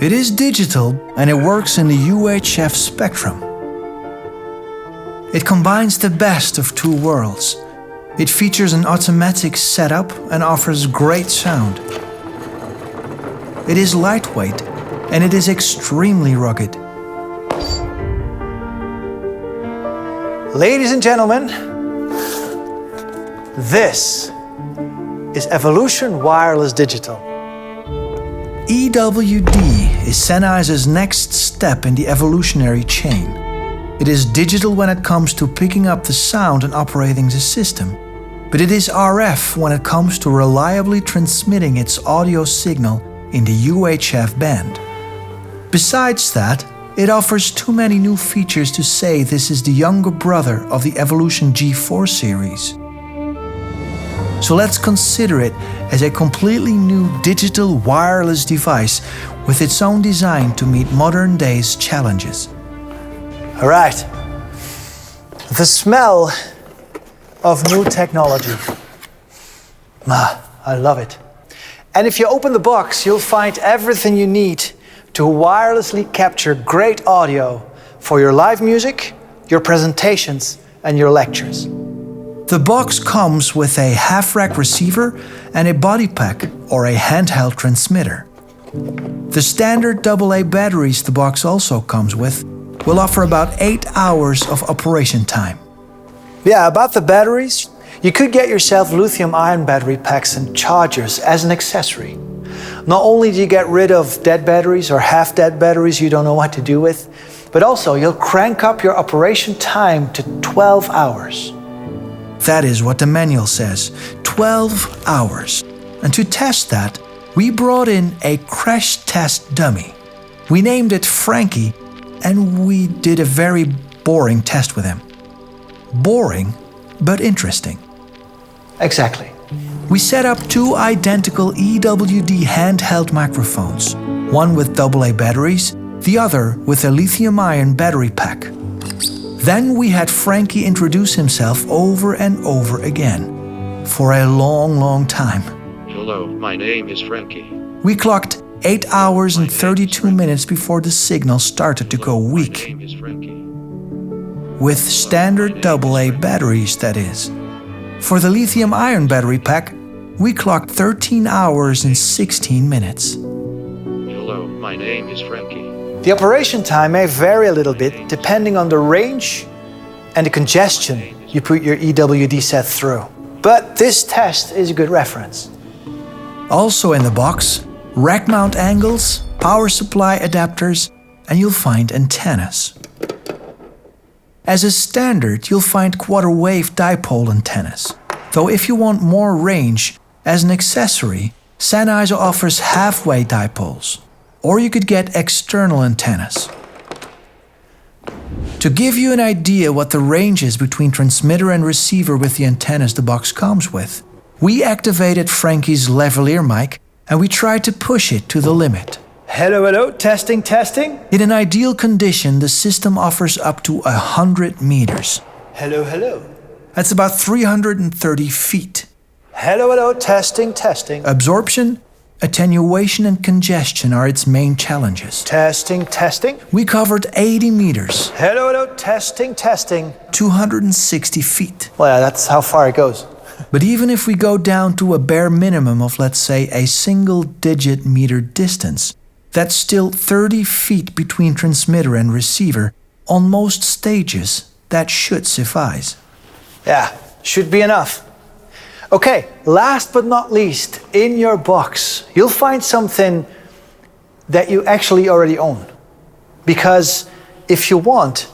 It is digital and it works in the UHF spectrum. It combines the best of two worlds. It features an automatic setup and offers great sound. It is lightweight and it is extremely rugged. Ladies and gentlemen, this is Evolution Wireless Digital. EWD is Sennheiser's next step in the evolutionary chain. It is digital when it comes to picking up the sound and operating the system, but it is RF when it comes to reliably transmitting its audio signal in the UHF band. Besides that, it offers too many new features to say this is the younger brother of the Evolution G4 series. So let's consider it as a completely new digital wireless device with its own design to meet modern day's challenges. All right, the smell of new technology. I love it. And if you open the box, you'll find everything you need to wirelessly capture great audio for your live music, your presentations, and your lectures. The box comes with a half-rack receiver and a body pack or a handheld transmitter. The standard AA batteries the box also comes with will offer about 8 hours of operation time. Yeah, about the batteries, you could get yourself lithium-ion battery packs and chargers as an accessory. Not only do you get rid of dead batteries or half-dead batteries you don't know what to do with, but also you'll crank up your operation time to 12 hours. That is what the manual says, 12 hours. And to test that, we brought in a crash test dummy. We named it Frankie, and we did a very boring test with him. Boring, but interesting. Exactly. We set up two identical EWD handheld microphones, one with AA batteries, the other with a lithium-ion battery pack. Then we had Frankie introduce himself over and over again, for a long time. Hello, my name is Frankie. We clocked 8 hours and 32 minutes before the signal started to go weak. My name is Frankie. With standard AA batteries, that is. For the lithium-ion battery pack, we clocked 13 hours and 16 minutes. Hello, my name is Frankie. The operation time may vary a little bit depending on the range and the congestion you put your EWD set through. But this test is a good reference. Also in the box, rack mount angles, power supply adapters, and you'll find antennas. As a standard, you'll find quarter-wave dipole antennas. Though if you want more range, as an accessory, Sennheiser offers half-wave dipoles. Or you could get external antennas. To give you an idea what the range is between transmitter and receiver with the antennas the box comes with, we activated Frankie's lavalier mic and we tried to push it to the limit. Hello, testing. In an ideal condition, the system offers up to 100 meters. Hello. That's about 330 feet. Hello, testing. Absorption, attenuation and congestion are its main challenges. Testing. We covered 80 meters. Hello, testing. 260 feet. Well, yeah, that's how far it goes. But even if we go down to a bare minimum of, let's say, a single-digit meter distance, that's still 30 feet between transmitter and receiver. On most stages, that should suffice. Yeah, should be enough. Okay, last but not least, in your box, you'll find something that you actually already own. Because if you want,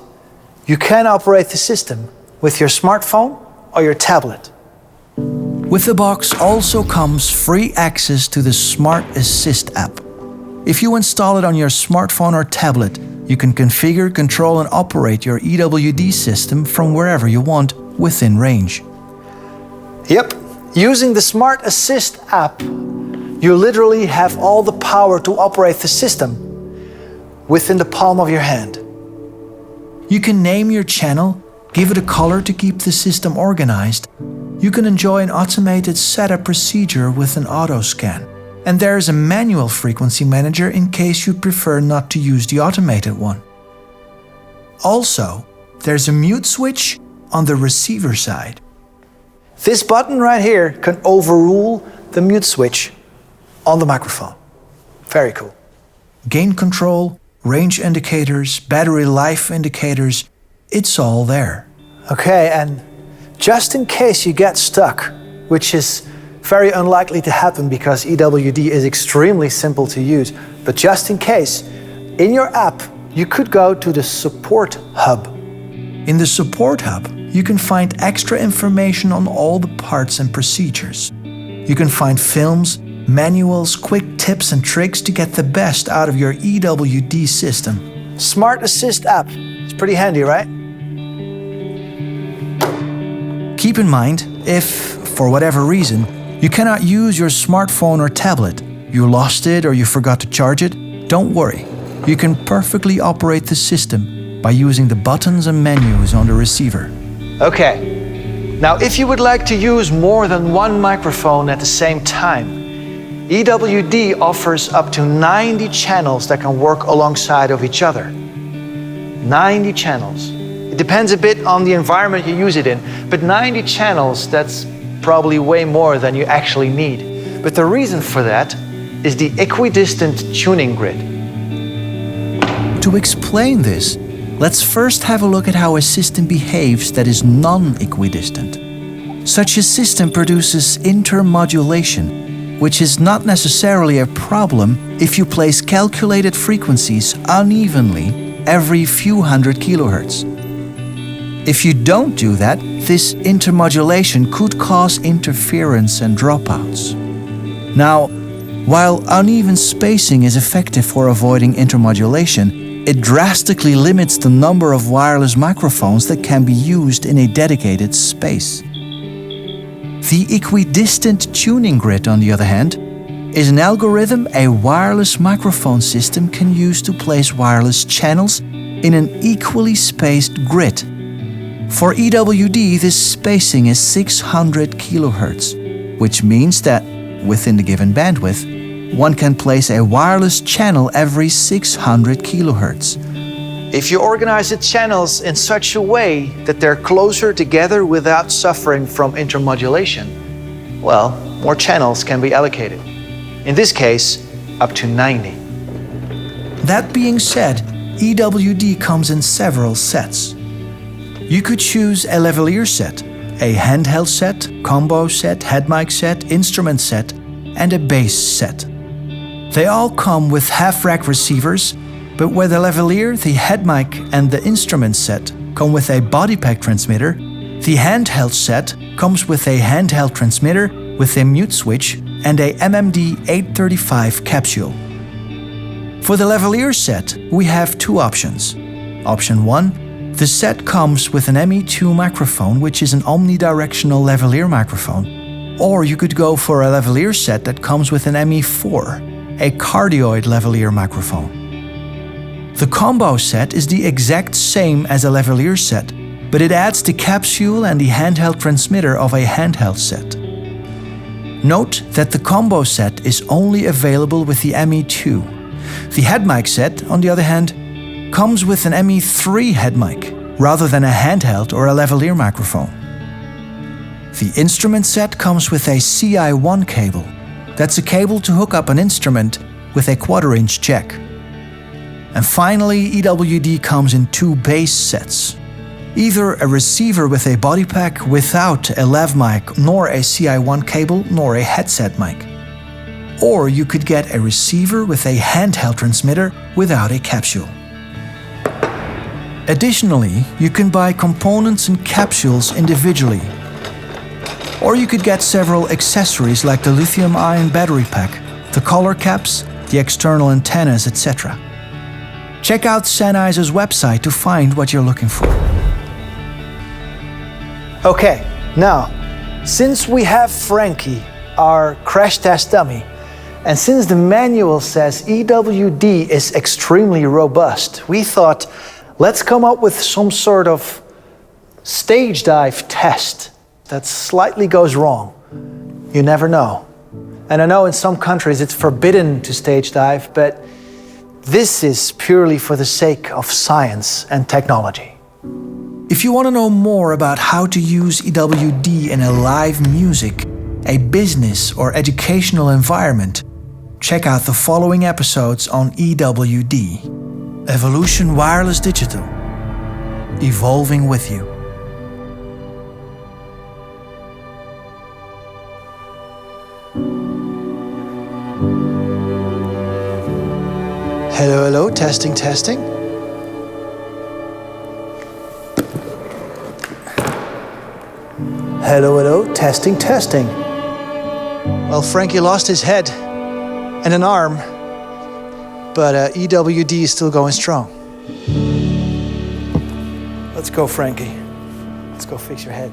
you can operate the system with your smartphone or your tablet. With the box also comes free access to the Smart Assist app. If you install it on your smartphone or tablet, you can configure, control and operate your EWD system from wherever you want within range. Yep. Using the Smart Assist app, you literally have all the power to operate the system within the palm of your hand. You can name your channel, give it a color to keep the system organized. You can enjoy an automated setup procedure with an auto scan. And there is a manual frequency manager in case you prefer not to use the automated one. Also, there's a mute switch on the receiver side. This button right here can overrule the mute switch on the microphone. Very cool. Gain control, range indicators, battery life indicators, it's all there. Okay, and just in case you get stuck, which is very unlikely to happen because EWD is extremely simple to use, but just in case, in your app, you could go to the support hub. In the support hub, you can find extra information on all the parts and procedures. You can find films, manuals, quick tips and tricks to get the best out of your EWD system. Smart Assist app. It's pretty handy, right? Keep in mind, if, for whatever reason, you cannot use your smartphone or tablet, you lost it or you forgot to charge it, don't worry. You can perfectly operate the system by using the buttons and menus on the receiver. Okay, now if you would like to use more than one microphone at the same time, EWD offers up to 90 channels that can work alongside of each other. 90 channels. It depends a bit on the environment you use it in, but 90 channels, that's probably way more than you actually need. But the reason for that is the equidistant tuning grid. To explain this, let's first have a look at how a system behaves that is non-equidistant. Such a system produces intermodulation, which is not necessarily a problem if you place calculated frequencies unevenly every few hundred kilohertz. If you don't do that, this intermodulation could cause interference and dropouts. Now, while uneven spacing is effective for avoiding intermodulation, it drastically limits the number of wireless microphones that can be used in a dedicated space. The equidistant tuning grid, on the other hand, is an algorithm a wireless microphone system can use to place wireless channels in an equally spaced grid. For EWD, this spacing is 600 kilohertz, which means that, within the given bandwidth, one can place a wireless channel every 600 kilohertz. If you organize the channels in such a way that they're closer together without suffering from intermodulation, well, more channels can be allocated. In this case, up to 90. That being said, EWD comes in several sets. You could choose a lavalier set, a handheld set, combo set, head mic set, instrument set, and a bass set. They all come with half-rack receivers, but where the lavalier, the head mic, and the instrument set come with a body pack transmitter, the handheld set comes with a handheld transmitter with a mute switch and a MMD 835 capsule. For the lavalier set, we have two options. Option 1. The set comes with an ME2 microphone, which is an omnidirectional lavalier microphone. Or you could go for a lavalier set that comes with an ME4, a cardioid lavalier microphone. The combo set is the exact same as a lavalier set, but it adds the capsule and the handheld transmitter of a handheld set. Note that the combo set is only available with the ME2. The head mic set, on the other hand, comes with an ME3 head mic, rather than a handheld or a lavalier microphone. The instrument set comes with a CI1 cable. That's a cable to hook up an instrument with a 1/4-inch jack. And finally, EWD comes in two bass sets. Either a receiver with a body pack without a lav mic, nor a CI1 cable, nor a headset mic. Or you could get a receiver with a handheld transmitter without a capsule. Additionally, you can buy components and capsules individually. Or you could get several accessories like the lithium-ion battery pack, the collar caps, the external antennas, etc. Check out Sennheiser's website to find what you're looking for. Okay, now, since we have Frankie, our crash test dummy, and since the manual says EWD is extremely robust, we thought, let's come up with some sort of stage dive test that slightly goes wrong. You never know. And I know in some countries it's forbidden to stage dive, but this is purely for the sake of science and technology. If you want to know more about how to use EWD in a live music, a business or educational environment, check out the following episodes on EWD. Evolution Wireless Digital. Evolving with you. Hello, hello, testing, testing. Hello, hello, testing, testing. Well, Frankie lost his head and an arm, but EWD is still going strong. Let's go, Frankie. Let's go fix your head.